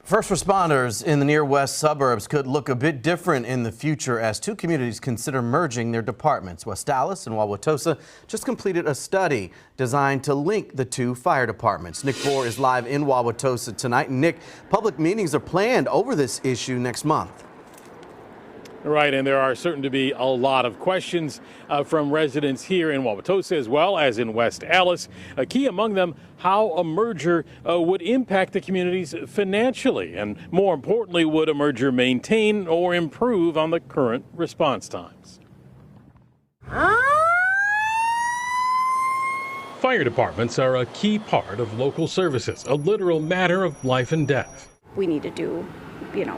First responders in the near west suburbs could look a bit different in the future as two communities consider merging their departments. West Allis and Wauwatosa just completed a study designed to link the two fire departments. Nick Bohr is live in Wauwatosa tonight. Nick, public meetings are planned over this issue next month. Right, and there are certain to be a lot of questions from residents here in Wauwatosa as well as in West Allis. A key among them, how a merger would impact the communities financially, and more importantly, would a merger maintain or improve on the current response times? Fire departments are a key part of local services, a literal matter of life and death. We need to do,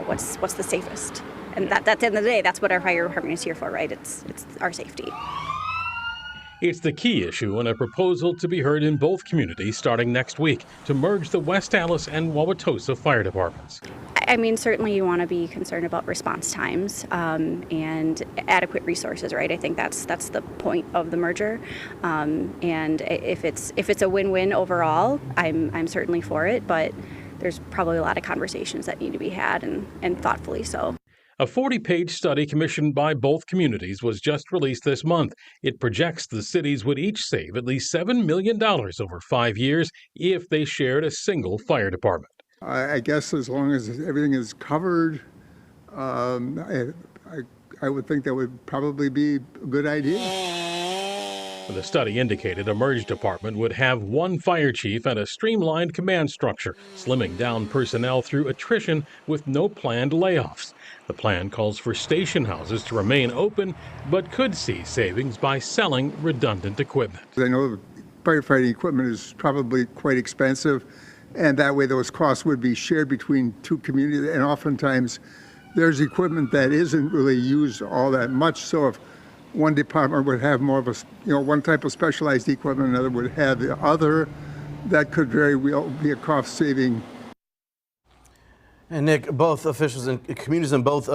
what's the safest. And at the end of the day, that's what our fire department is here for, right? It's our safety. It's the key issue in a proposal to be heard in both communities starting next week to merge the West Allis and Wauwatosa fire departments. I mean, certainly you want to be concerned about response times and adequate resources, right? I think that's the point of the merger. And if it's a win-win overall, I'm certainly for it. But there's probably a lot of conversations that need to be had and thoughtfully so. A 40-page study commissioned by both communities was just released this month. It projects the cities would each save at least $7 million over 5 years if they shared a single fire department. I guess as long as everything is covered, I would think that would probably be a good idea. The study indicated a merged department would have one fire chief and a streamlined command structure, slimming down personnel through attrition with no planned layoffs. The plan calls for station houses to remain open, but could see savings by selling redundant equipment. I know firefighting equipment is probably quite expensive, and that way those costs would be shared between two communities, and oftentimes there's equipment that isn't really used all that much. So if one department would have more of a, one type of specialized equipment, another would have the other, that could very well be a cost saving. And Nick, both officials in communities in both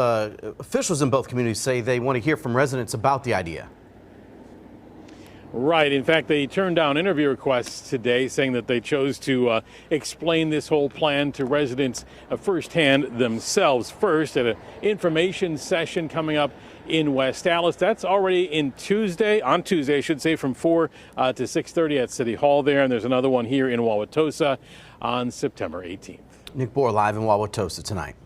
communities say they want to hear from residents about the idea. Right. In fact, they turned down interview requests today, saying that they chose to explain this whole plan to residents firsthand themselves first at an information session coming up in West Allis. That's already on Tuesday, I should say, from 4 to 6:30 at City Hall there. And there's another one here in Wauwatosa on September 18th. Nick Bohr live in Wauwatosa tonight.